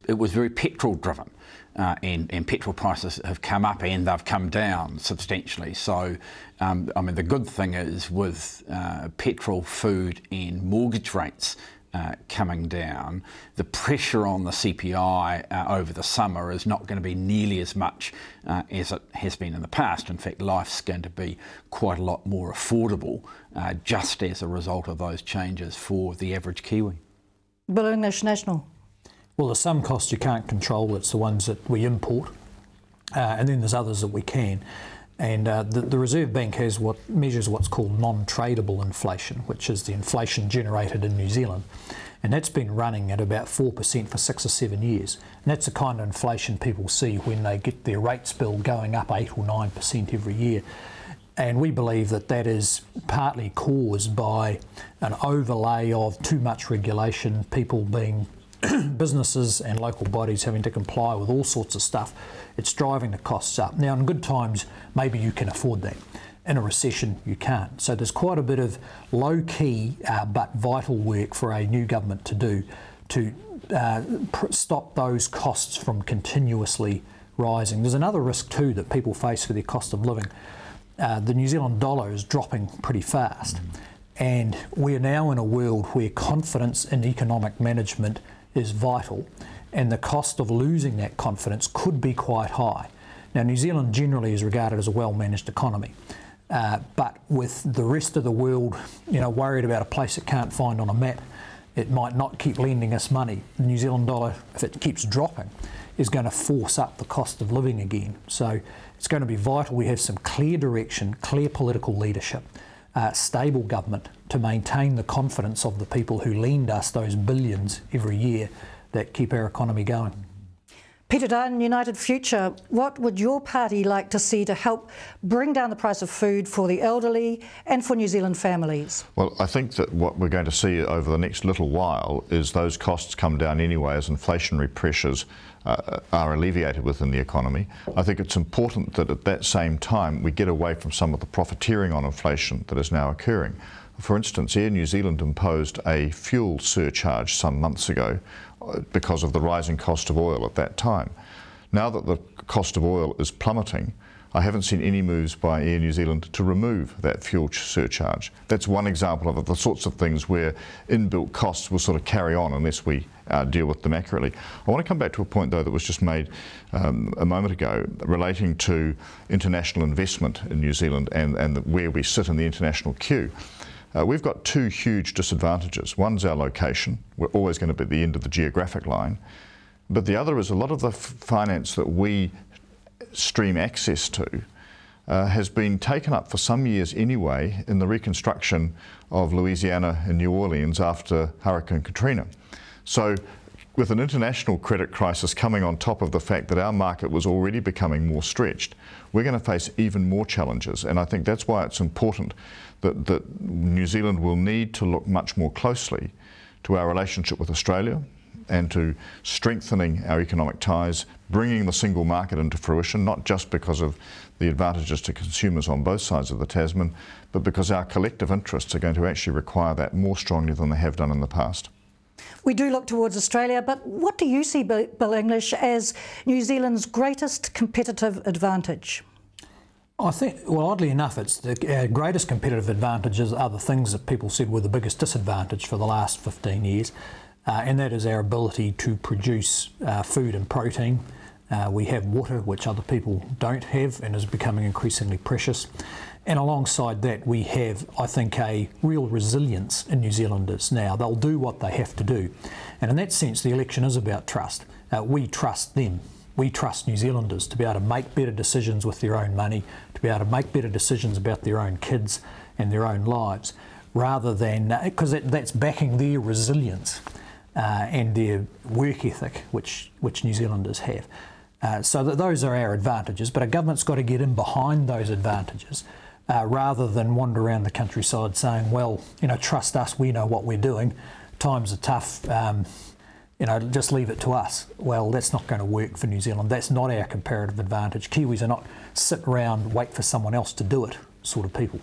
it was very petrol driven, and petrol prices have come up and they've come down substantially. So, I mean, the good thing is with petrol, food and mortgage rates coming down, the pressure on the CPI over the summer is not going to be nearly as much as it has been in the past. In fact, life's going to be quite a lot more affordable just as a result of those changes for the average Kiwi. Bill English, National. Well, there's some costs you can't control. It's the ones that we import, and then there's others that we can. And the Reserve Bank has measures what's called non-tradable inflation, which is the inflation generated in New Zealand. And that's been running at about 4% for 6 or 7 years. And that's the kind of inflation people see when they get their rates bill going up 8 or 9% every year. And we believe that that is partly caused by an overlay of too much regulation, people being businesses and local bodies having to comply with all sorts of stuff. It's driving the costs up. Now, in good times, maybe you can afford that. In a recession, you can't. So there's quite a bit of low-key but vital work for a new government to do to stop those costs from continuously rising. There's another risk too that people face for their cost of living. The New Zealand dollar is dropping pretty fast. And we're now in a world where confidence in economic management is vital, and the cost of losing that confidence could be quite high. Now, New Zealand generally is regarded as a well-managed economy, but with the rest of the world, worried about a place it can't find on a map, it might not keep lending us money. The New Zealand dollar, if it keeps dropping, is going to force up the cost of living again. So it's going to be vital we have some clear direction, clear political leadership, stable government to maintain the confidence of the people who lend us those billions every year that keep our economy going. Peter Dunn, United Future, what would your party like to see to help bring down the price of food for the elderly and for New Zealand families? Well, I think that what we're going to see over the next little while is those costs come down anyway as inflationary pressures are alleviated within the economy. I think it's important that at that same time we get away from some of the profiteering on inflation that is now occurring. For instance, Air New Zealand imposed a fuel surcharge some months ago because of the rising cost of oil at that time. Now that the cost of oil is plummeting, I haven't seen any moves by Air New Zealand to remove that fuel surcharge. That's one example of the sorts of things where inbuilt costs will sort of carry on unless we deal with them accurately. I want to come back to a point though that was just made a moment ago relating to international investment in New Zealand and where we sit in the international queue. We've got two huge disadvantages. One's our location. We're always going to be at the end of the geographic line. But the other is a lot of the finance that we stream access to has been taken up for some years anyway in the reconstruction of Louisiana and New Orleans after Hurricane Katrina. So with an international credit crisis coming on top of the fact that our market was already becoming more stretched, we're going to face even more challenges. And I think that's why it's important that New Zealand will need to look much more closely to our relationship with Australia and to strengthening our economic ties, bringing the single market into fruition, not just because of the advantages to consumers on both sides of the Tasman, but because our collective interests are going to actually require that more strongly than they have done in the past. We do look towards Australia, but what do you see, Bill English, as New Zealand's greatest competitive advantage? I think, well, oddly enough, it's the greatest competitive advantages are the things that people said were the biggest disadvantage for the last 15 years, and that is our ability to produce food and protein. We have water, which other people don't have and is becoming increasingly precious. And alongside that, we have, I think, a real resilience in New Zealanders now. They'll do what they have to do. And in that sense, the election is about trust. We trust them. We trust New Zealanders to be able to make better decisions with their own money, to be able to make better decisions about their own kids and their own lives, rather than, because that's backing their resilience and their work ethic, which New Zealanders have. So that those are our advantages, but a government's got to get in behind those advantages rather than wander around the countryside saying, well, trust us, we know what we're doing, times are tough, just leave it to us. Well, that's not going to work for New Zealand. That's not our comparative advantage. Kiwis are not sit around, wait for someone else to do it sort of people.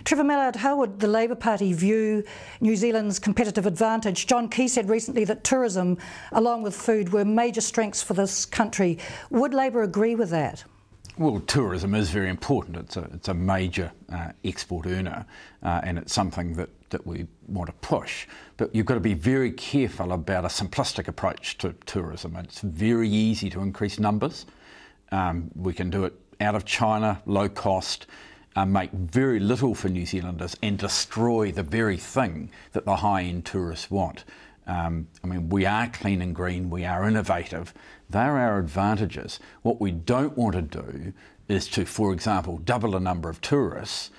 Trevor Mallard, how would the Labour Party view New Zealand's competitive advantage? John Key said recently that tourism, along with food, were major strengths for this country. Would Labour agree with that? Well, tourism is very important. It's a major export earner, and it's something that we want to push. But you've got to be very careful about a simplistic approach to tourism. It's very easy to increase numbers. We can do it out of China, low cost, make very little for New Zealanders and destroy the very thing that the high-end tourists want. I mean, we are clean and green, we are innovative. They're our advantages. What we don't want to do is to, for example, double the number of tourists,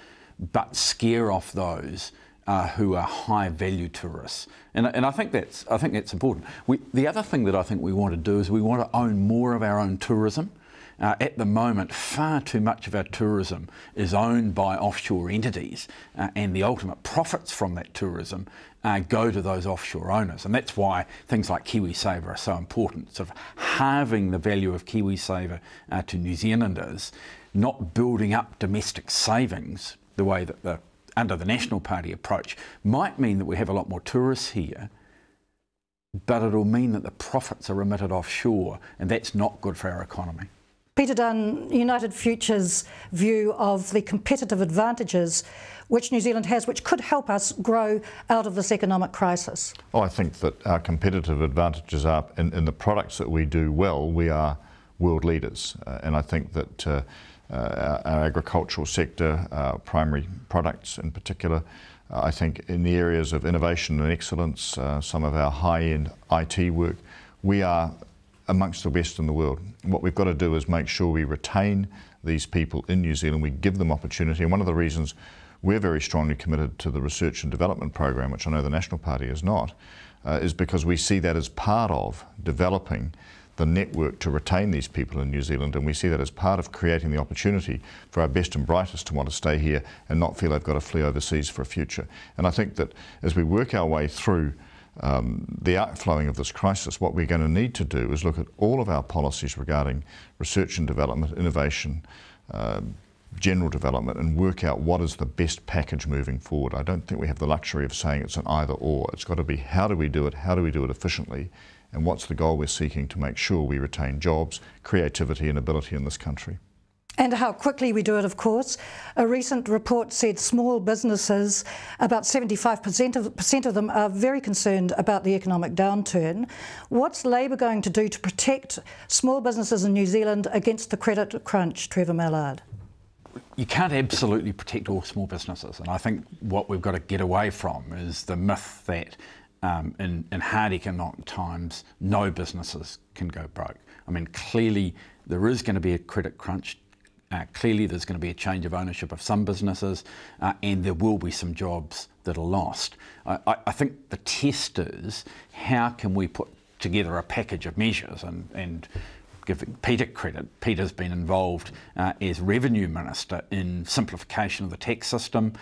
but scare off those who are high-value tourists. And I think that's important. The other thing that I think we want to do is we want to own more of our own tourism. At the moment, far too much of our tourism is owned by offshore entities, and the ultimate profits from that tourism go to those offshore owners. And that's why things like KiwiSaver are so important, sort of halving the value of KiwiSaver to New Zealanders, not building up domestic savings the way that under the National Party approach might mean that we have a lot more tourists here, but it'll mean that the profits are remitted offshore, and that's not good for our economy. Peter Dunn, United Future's view of the competitive advantages which New Zealand has, which could help us grow out of this economic crisis. Oh, I think that our competitive advantages are in the products that we do well. We are world leaders, and I think that our agricultural sector, primary products in particular, I think in the areas of innovation and excellence, some of our high-end IT work, we are amongst the best in the world. What we've got to do is make sure we retain these people in New Zealand, we give them opportunity, and one of the reasons we're very strongly committed to the research and development program, which I know the National Party is not, is because we see that as part of developing the network to retain these people in New Zealand, and we see that as part of creating the opportunity for our best and brightest to want to stay here and not feel they've got to flee overseas for a future. And I think that as we work our way through the outflowing of this crisis, what we're going to need to do is look at all of our policies regarding research and development, innovation, general development, and work out what is the best package moving forward. I don't think we have the luxury of saying it's an either or. It's got to be how do we do it efficiently, and what's the goal we're seeking to make sure we retain jobs, creativity and ability in this country. And how quickly we do it, of course. A recent report said small businesses, about 75% of them, are very concerned about the economic downturn. What's Labour going to do to protect small businesses in New Zealand against the credit crunch, Trevor Mallard? You can't absolutely protect all small businesses, and I think what we've got to get away from is the myth that in hard economic times no businesses can go broke. I mean, clearly there is going to be a credit crunch. Clearly there's going to be a change of ownership of some businesses, and there will be some jobs that are lost. I think the test is how can we put together a package of measures, and give Peter credit. Peter's been involved as Revenue Minister in simplification of the tax system,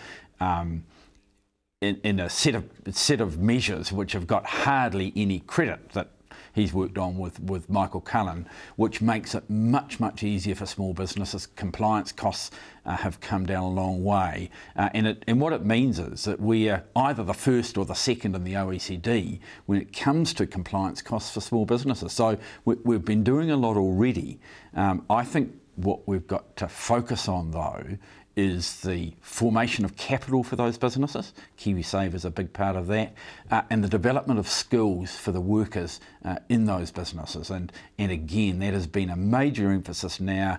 in a set of measures which have got hardly any credit that he's worked on with Michael Cullen, which makes it much easier for small businesses. Compliance costs have come down a long way, and what it means is that we are either the first or the second in the OECD when it comes to compliance costs for small businesses. So we've been doing a lot already. I think what we've got to focus on though is the formation of capital for those businesses. KiwiSaver is a big part of that, and the development of skills for the workers in those businesses. And again, that has been a major emphasis now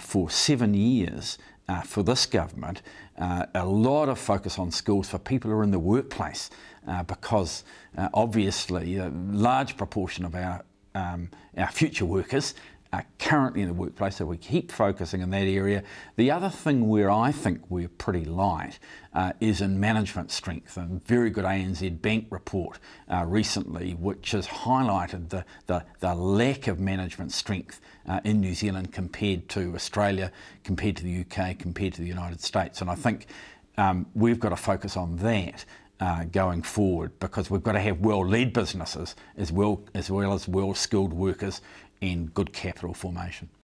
for 7 years for this government. A lot of focus on skills for people who are in the workplace, because obviously a large proportion of our future workers are currently in the workplace, so we keep focusing in that area. The other thing where I think we're pretty light is in management strength. A very good ANZ Bank report recently, which has highlighted the lack of management strength in New Zealand compared to Australia, compared to the UK, compared to the United States. And I think we've got to focus on that going forward, because we've got to have well-led businesses as well as well-skilled workers and good capital formation.